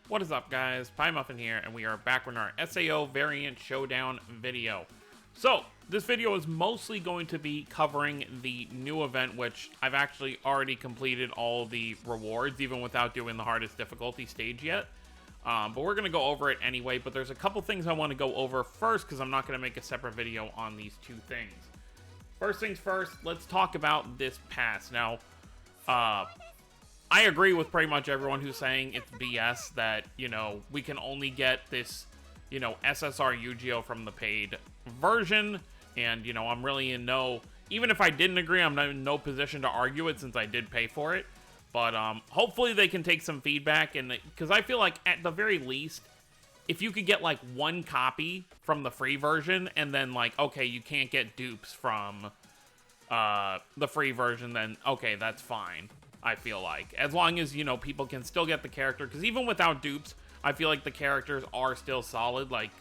What is up, guys? Pie Muffin here, and we are back with our SAO variant showdown video. So, this video is mostly going to be covering the new event, which I've actually already completed all the rewards, even without doing the hardest difficulty stage yet. But we're going to go over it anyway, but there's a couple things I want to go over first, because I'm not going to make a separate video on these two things. First things first, let's talk about this pass. Now, I agree with pretty much everyone who's saying it's BS that, you know, we can only get this, you know, SSR Yu-Gi-Oh! From the paid version, and, you know, I'm really in no, even if I didn't agree, I'm not in no position to argue it since I did pay for it, but, hopefully they can take some feedback, and, because I feel like, at the very least, if you could get, like, one copy from the free version, and then, like, okay, you can't get dupes from, the free version, then, okay, that's fine. I feel like, as long as, you know, people can still get the character, because even without dupes, I feel like the characters are still solid, like,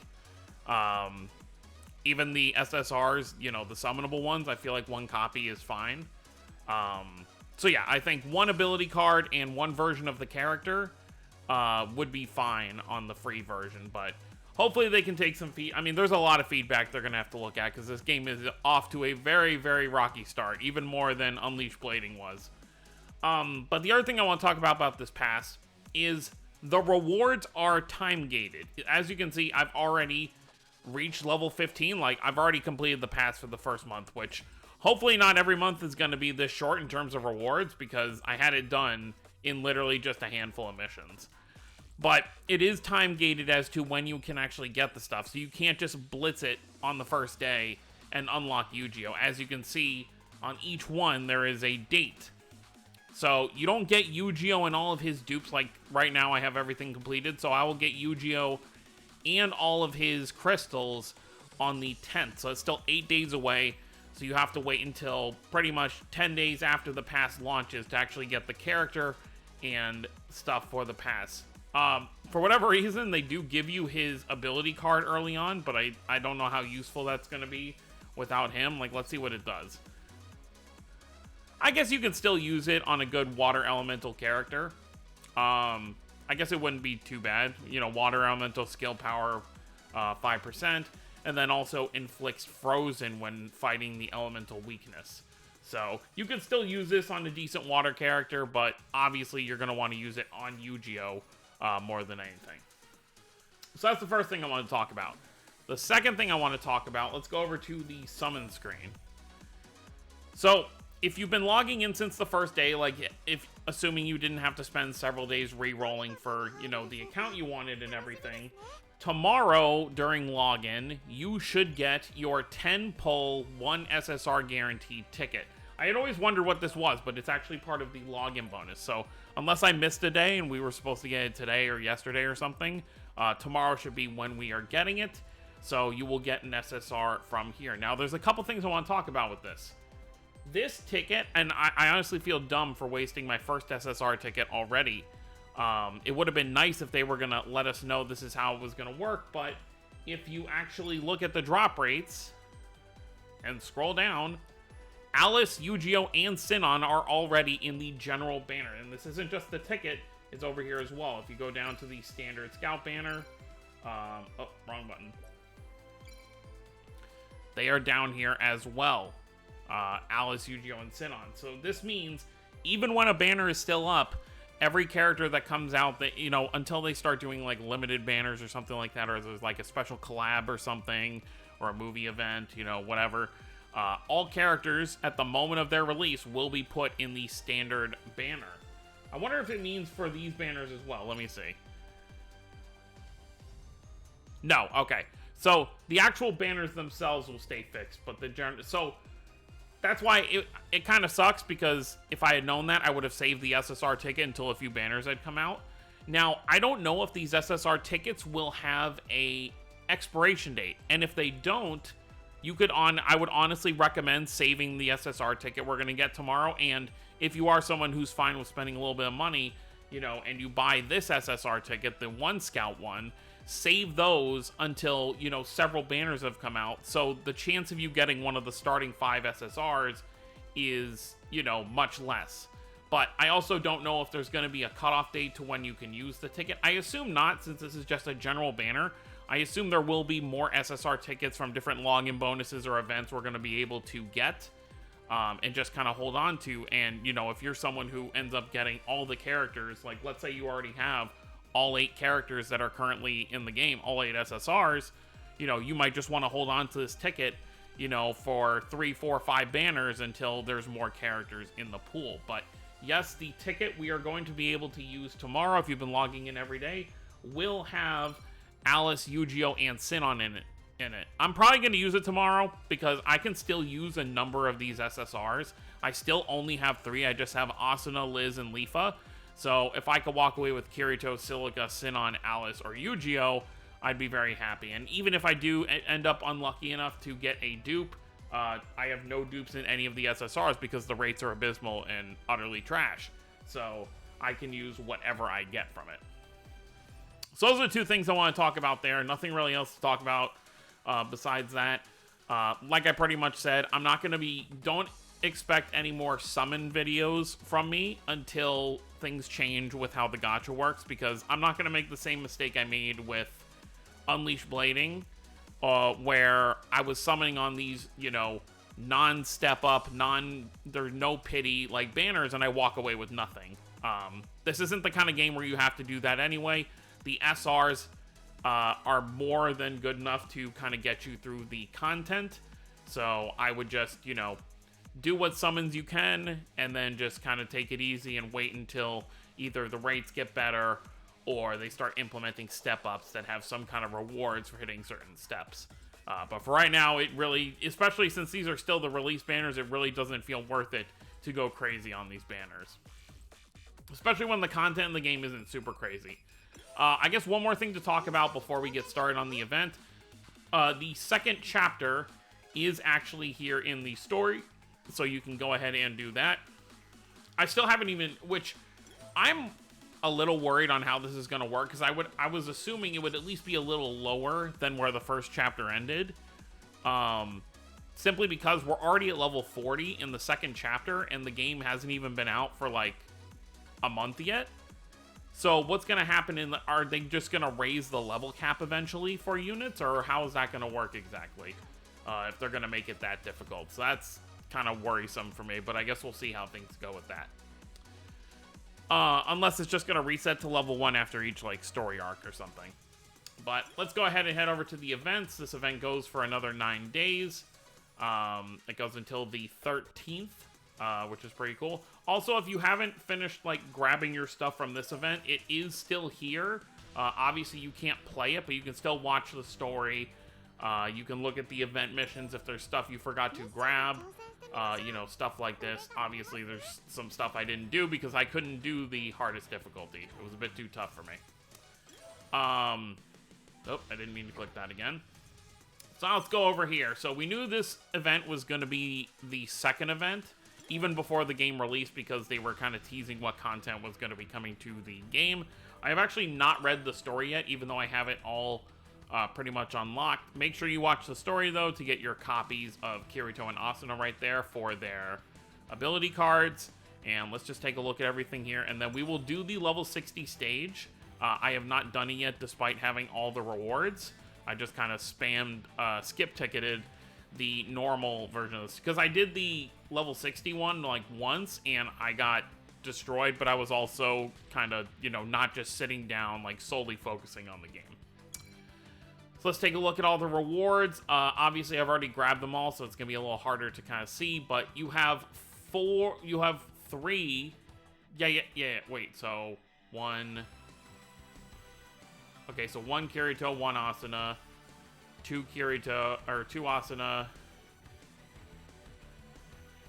even the SSRs, you know, the summonable ones, I feel like one copy is fine. So yeah, I think one ability card and one version of the character, would be fine on the free version, but hopefully they can take some I mean, there's a lot of feedback they're gonna have to look at, because this game is off to a very, very rocky start, even more than Unleashed Blading was. But the other thing I want to talk about this pass is the rewards are time gated. As you can see, I've already reached level 15. Like, I've already completed the pass for the first month, which hopefully not every month is going to be this short in terms of rewards, because I had it done in literally just a handful of missions. But it is time gated as to when you can actually get the stuff, so you can't just blitz it on the first day and unlock Yu-Gi-Oh! As you can see, on each one, there is a date. So, you don't get Yu-Gi-Oh! And all of his dupes, like, right now I have everything completed, so I will get Yu-Gi-Oh! And all of his crystals on the 10th, so it's still 8 days away, so you have to wait until pretty much 10 days after the pass launches to actually get the character and stuff for the pass. For whatever reason, they do give you his ability card early on, but I don't know how useful that's going to be without him. Like, let's see what it does. I guess you can still use it on a good water elemental character. I guess it wouldn't be too bad. You know, water elemental skill power 5%, and then also inflicts frozen when fighting the elemental weakness. So you can still use this on a decent water character, but obviously you're going to want to use it on Yu-Gi-Oh! More than anything. So that's the first thing I want to talk about. The second thing I want to talk about, let's go over to the summon screen. So, if you've been logging in since the first day, like, if assuming you didn't have to spend several days re-rolling for, you know, the account you wanted and everything, tomorrow during login, you should get your 10 pull 1 SSR guaranteed ticket. I had always wondered what this was, but it's actually part of the login bonus. So, unless I missed a day and we were supposed to get it today or yesterday or something, tomorrow should be when we are getting it. So, you will get an SSR from here. Now, there's a couple things I want to talk about with this. This ticket, and I honestly feel dumb for wasting my first SSR ticket already. It would have been nice if they were going to let us know this is how it was going to work, but if you actually look at the drop rates and scroll down, Alice, Yu-Gi-Oh! And Sinon are already in the general banner, and this isn't just the ticket, it's over here as well. If you go down to the standard scout banner, oh, wrong button. They are down here as well. Alice, Yu-Gi-Oh! And Sinon. So this means, even when a banner is still up, every character that comes out, that, you know, until they start doing, like, limited banners or something like that, or there's, like, a special collab or something, or a movie event, you know, whatever, all characters, at the moment of their release, will be put in the standard banner. I wonder if it means for these banners as well. Let me see. No, okay. So, the actual banners themselves will stay fixed, but the general... So, that's why it kind of sucks, because if I had known that, I would have saved the SSR ticket until a few banners had come out. Now, I don't know if these SSR tickets will have a expiration date, and if they don't, I would honestly recommend saving the SSR ticket we're going to get tomorrow, and if you are someone who's fine with spending a little bit of money, you know, and you buy this SSR ticket, the one scout one, save those until, you know, several banners have come out, so the chance of you getting one of the starting 5 SSRs is, you know, much less. But I also don't know if there's going to be a cutoff date to when you can use the ticket. I assume not, since this is just a general banner. I assume there will be more SSR tickets from different login bonuses or events we're going to be able to get and just kind of hold on to. And, you know, if you're someone who ends up getting all the characters, like let's say you already have all 8 characters that are currently in the game, all 8 SSRs, you know, you might just want to hold on to this ticket, you know, for 3, 4, 5 banners until there's more characters in the pool. But yes, the ticket we are going to be able to use tomorrow, if you've been logging in every day, will have Alice, Yu-Gi-Oh, and Sinon in it. I'm probably going to use it tomorrow because I can still use a number of these SSRs. I still only have 3. I just have Asuna, Liz, and Lifa. So if I could walk away with Kirito, Silica, Sinon, Alice, or Yu-Gi-Oh, I'd be very happy. And even if I do end up unlucky enough to get a dupe, I have no dupes in any of the SSRs because the rates are abysmal and utterly trash. So I can use whatever I get from it. So those are the 2 things I want to talk about there. Nothing really else to talk about besides that. Like I pretty much said, I'm not going to be... Don't expect any more summon videos from me until things change with how the gacha works, because I'm not going to make the same mistake I made with Unleash Blading, where I was summoning on these, you know, non-step up, there's no pity, like, banners, and I walk away with nothing. This isn't the kind of game where you have to do that anyway. The SRs are more than good enough to kind of get you through the content, so I would just, you know, do what summons you can, and then just kind of take it easy and wait until either the rates get better or they start implementing step-ups that have some kind of rewards for hitting certain steps. But for right now, it really, especially since these are still the release banners, it really doesn't feel worth it to go crazy on these banners. Especially when the content in the game isn't super crazy. I guess one more thing to talk about before we get started on the event. The second chapter is actually here in the story, so you can go ahead and do that. I still haven't even, which I'm a little worried on how this is going to work, because I was assuming it would at least be a little lower than where the first chapter ended. Simply because we're already at level 40 in the second chapter, and the game hasn't even been out for like a month yet. So what's going to happen are they just going to raise the level cap eventually for units, or how is that going to work exactly? If they're going to make it that difficult. So that's kind of worrisome for me, but I guess we'll see how things go with that. Unless it's just going to reset to level 1 after each, like, story arc or something. But let's go ahead and head over to the events. This event goes for another 9 days. It goes until the 13th, which is pretty cool. Also, if you haven't finished, like, grabbing your stuff from this event, it is still here. Obviously, you can't play it, but you can still watch the story. You can look at the event missions if there's stuff you forgot to grab. You know, stuff like this. Obviously, there's some stuff I didn't do because I couldn't do the hardest difficulty. It was a bit too tough for me. Oh, I didn't mean to click that again. So let's go over here. So we knew this event was going to be the second event, even before the game released, because they were kind of teasing what content was going to be coming to the game. I have actually not read the story yet, even though I have it all pretty much unlocked. Make sure you watch the story, though, to get your copies of Kirito and Asuna right there for their ability cards. And let's just take a look at everything here, and then we will do the level 60 stage. I have not done it yet, despite having all the rewards. I just kind of spammed, skip-ticketed the normal version of this, because I did the level 60 one, like, once, and I got destroyed, but I was also kind of, you know, not just sitting down, like, solely focusing on the game. So let's take a look at all the rewards. Obviously, I've already grabbed them all, so it's going to be a little harder to kind of see, but you have three. Yeah, wait, so one. Okay, so one Kirito, one Asuna, two Kirito, or two Asuna,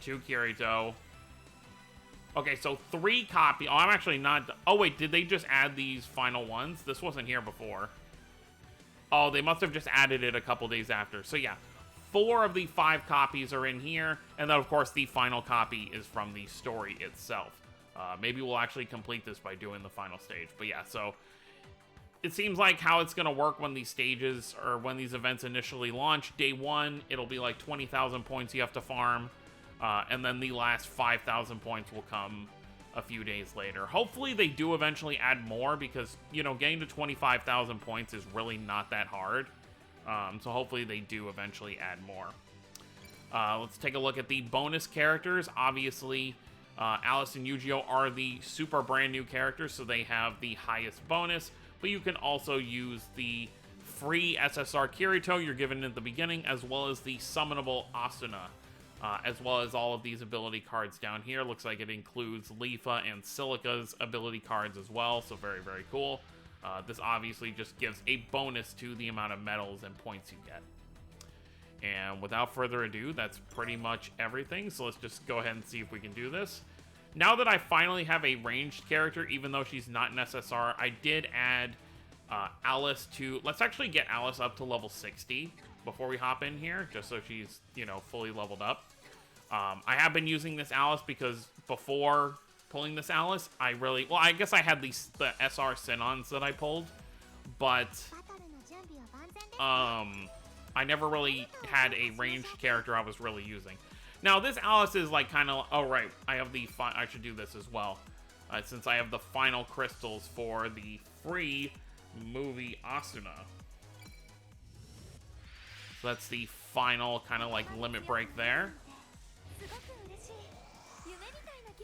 two Kirito. Okay, so 3 copy. Oh, I'm actually not. Oh, wait, did they just add these final ones? This wasn't here before. Oh, they must have just added it a couple days after. So, yeah, 4 of the 5 copies are in here. And then, of course, the final copy is from the story itself. Maybe we'll actually complete this by doing the final stage. But, yeah, so it seems like how it's going to work when these stages or when these events initially launch. Day 1, it'll be like 20,000 points you have to farm. And then the last 5,000 points will come a few days later. Hopefully they do eventually add more because, you know, getting to 25,000 points is really not that hard. So hopefully they do eventually add more. Let's take a look at the bonus characters. Obviously, Alice and Yu-Gi-Oh! Are the super brand new characters, so they have the highest bonus. But you can also use the free SSR Kirito you're given at the beginning, as well as the summonable Asuna, as well as all of these ability cards down here. Looks like it includes Leafa and Silica's ability cards as well, so very, very cool. This obviously just gives a bonus to the amount of medals and points you get. And without further ado, that's pretty much everything, so let's just go ahead and see if we can do this. Now that I finally have a ranged character, even though she's not an SSR, I did add Alice to... Let's actually get Alice up to level 60 before we hop in here, just so she's, you know, fully leveled up. I have been using this Alice because before pulling this Alice, I really... Well, I guess I had the SR Sinons that I pulled, but... I never really had a ranged character I was really using. Now, this Alice is like kind of... Oh, right. I have the... I should do this as well. Since I have the final crystals for the free movie Asuna. So that's the final kind of like limit break there.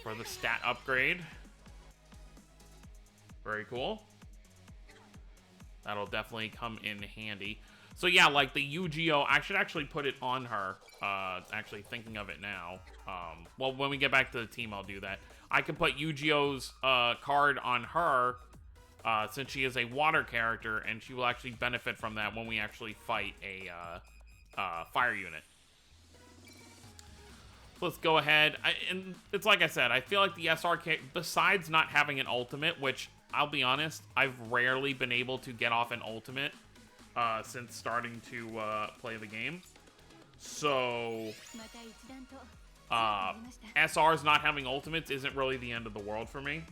For the stat upgrade. Very cool. That'll definitely come in handy. So yeah, like the Yu-Gi-Oh! I should actually put it on her. Actually thinking of it now. Well, when we get back to the team, I'll do that. I can put Yu-Gi-Oh's card on her, since she is a water character, and she will actually benefit from that when we actually fight a fire unit. So let's go ahead. And it's like I said, I feel like the SRK, besides not having an ultimate, which I'll be honest, I've rarely been able to get off an ultimate since starting to play the game. So SRs not having ultimates isn't really the end of the world for me.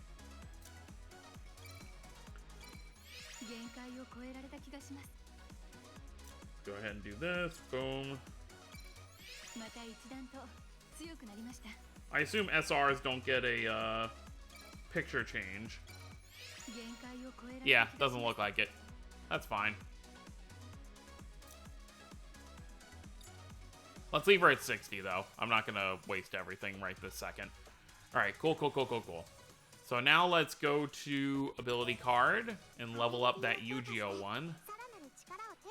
Go ahead and do this. Boom. I assume SRs don't get a picture change. Yeah, doesn't look like it. That's fine. Let's leave her at 60, though. I'm not going to waste everything right this second. All right, cool, cool, cool, cool, cool. So now let's go to ability card and level up that Yu-Gi-Oh! One,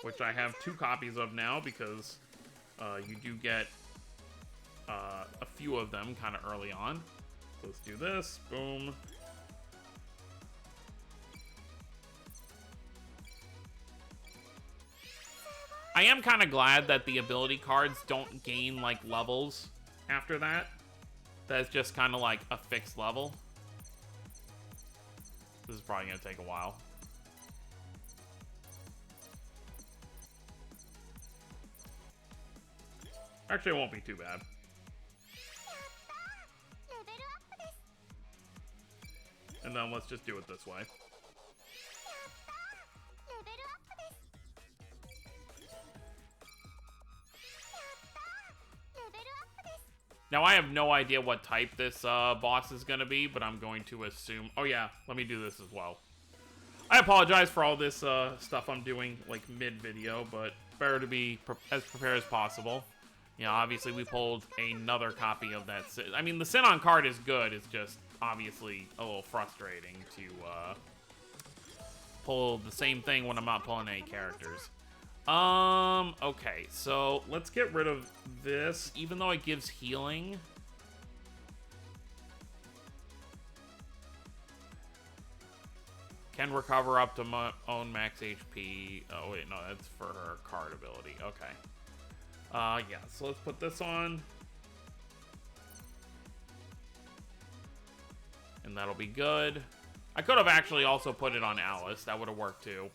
which I have 2 copies of now because you do get a few of them kind of early on. So let's do this. Boom. I am kind of glad that the ability cards don't gain, like, levels after that. That's just kind of like a fixed level. This is probably going to take a while. Actually, it won't be too bad. And then let's just do it this way. Now, I have no idea what type this boss is going to be, but I'm going to assume... Oh, yeah, let me do this as well. I apologize for all this stuff I'm doing, like, mid-video, but better to be as prepared as possible. You know, obviously, we pulled another copy of that... I mean, the Sinon card is good. It's just, obviously, a little frustrating to pull the same thing when I'm not pulling any characters. Okay, so let's get rid of this, even though it gives healing. Can recover up to own max HP. Oh, wait, no, that's for her card ability. Okay. Yeah, so let's put this on. And that'll be good. I could have actually also put it on Alice. That would have worked, too.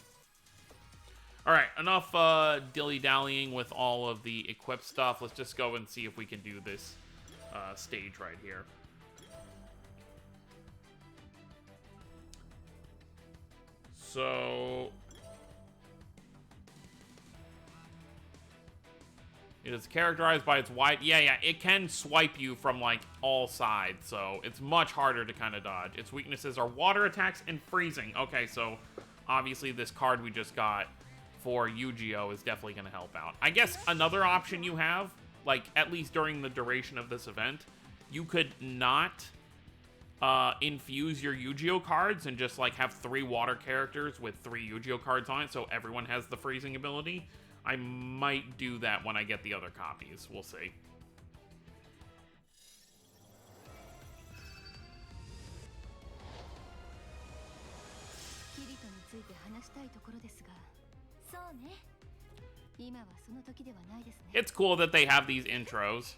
Alright, enough dilly-dallying with all of the equipped stuff. Let's just go and see if we can do this stage right here. So... It is characterized by its wide... Yeah, it can swipe you from, like, all sides, so it's much harder to kind of dodge. Its weaknesses are water attacks and freezing. Okay, so obviously this card we just got for Yu-Gi-Oh! Is definitely going to help out. I guess another option you have, like, at least during the duration of this event, you could not infuse your Yu-Gi-Oh! Cards and just, like, have 3 water characters with 3 Yu-Gi-Oh! Cards on it, so everyone has the freezing ability. I might do that when I get the other copies. We'll see. It's cool that they have these intros.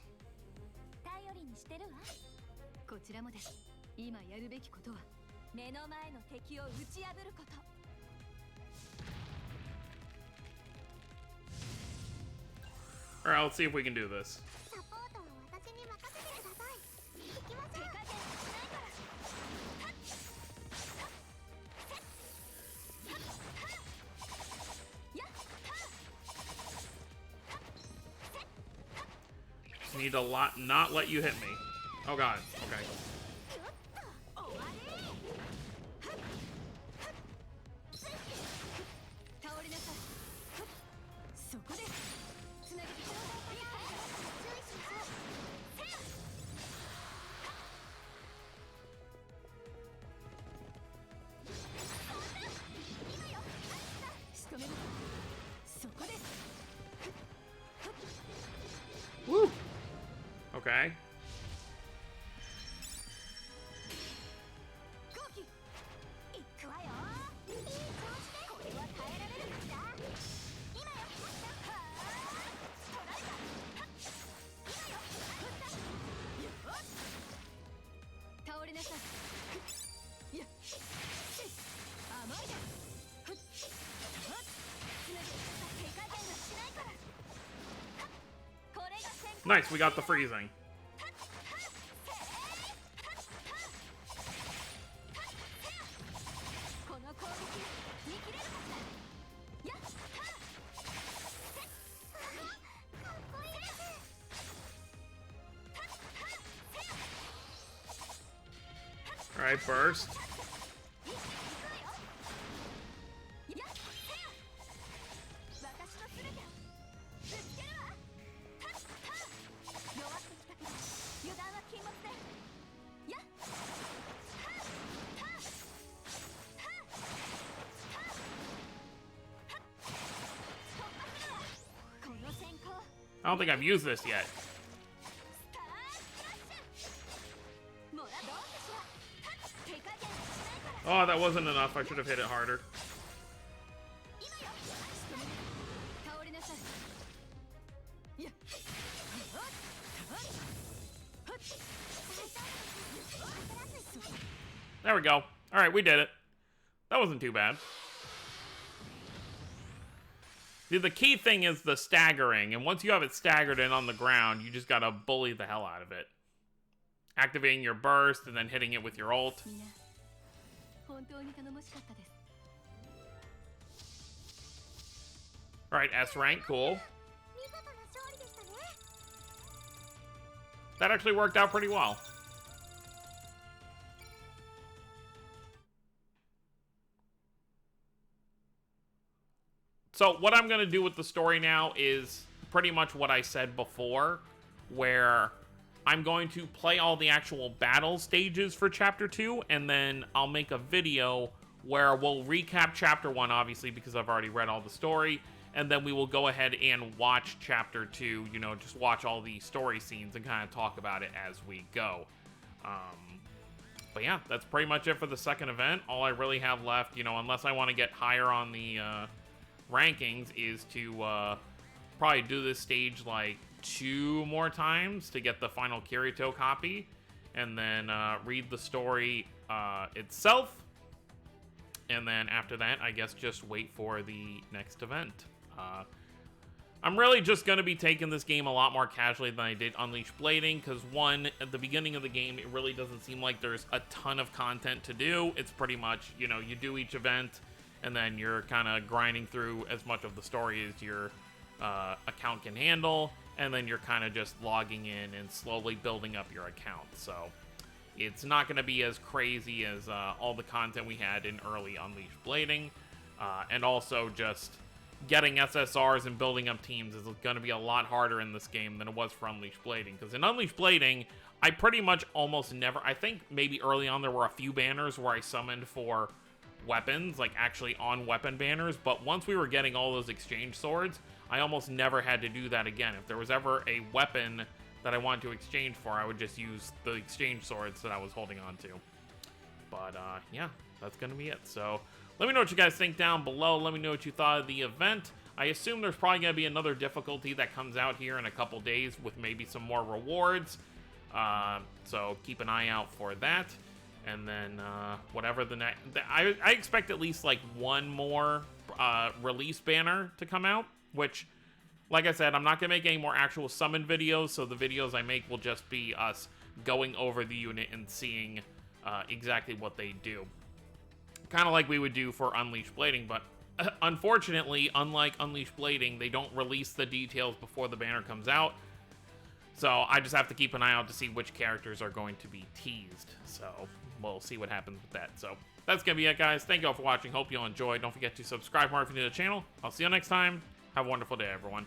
Alright, let's see if we can do this. Just need to not let you hit me. Oh god, okay. Woo! Okay. Nice, we got the freezing. Alright, burst. I don't think I've used this yet. Oh, that wasn't enough. I should have hit it harder. There we go. All right, we did it. That wasn't too bad. See, the key thing is the staggering, and once you have it staggered and on the ground, you just gotta bully the hell out of it. Activating your burst and then hitting it with your ult. Alright, S rank, cool. That actually worked out pretty well. So what I'm going to do with the story now is pretty much what I said before, where I'm going to play all the actual battle stages for Chapter 2, and then I'll make a video where we'll recap Chapter 1, obviously, because I've already read all the story, and then we will go ahead and watch Chapter 2, you know, just watch all the story scenes and kind of talk about it as we go. But yeah, that's pretty much it for the second event. All I really have left, you know, unless I want to get higher on the rankings, is to probably do this stage like 2 more times to get the final Kirito copy, and then read the story itself, and then after that, I guess just wait for the next event. I'm really just going to be taking this game a lot more casually than I did Unleash Blading, because one, at the beginning of the game, it really doesn't seem like there's a ton of content to do. It's pretty much, you know, you do each event, and then you're kind of grinding through as much of the story as your account can handle, and then you're kind of just logging in and slowly building up your account. So it's not going to be as crazy as all the content we had in early Unleashed Blading, and also just getting SSRs and building up teams is going to be a lot harder in this game than it was for Unleashed Blading. Because in Unleashed Blading, I pretty much almost never, I think maybe early on there were a few banners where I summoned for weapons, like actually on weapon banners, but once we were getting all those exchange swords, I almost never had to do that again. If there was ever a weapon that I wanted to exchange for, I would just use the exchange swords that I was holding on to. But yeah, that's going to be it. So let me know what you guys think down below. Let me know what you thought of the event. I assume there's probably going to be another difficulty that comes out here in a couple days with maybe some more rewards. So keep an eye out for that. And then whatever the next... I expect at least like one more release banner to come out, which, like I said, I'm not going to make any more actual summon videos, so the videos I make will just be us going over the unit and seeing exactly what they do. Kind of like we would do for Unleashed Blading, but unfortunately, unlike Unleashed Blading, they don't release the details before the banner comes out. So I just have to keep an eye out to see which characters are going to be teased. So we'll see what happens with that. So that's going to be it, guys. Thank you all for watching. Hope you all enjoyed. Don't forget to subscribe more if you're new to the channel. I'll see you next time. Have a wonderful day, everyone.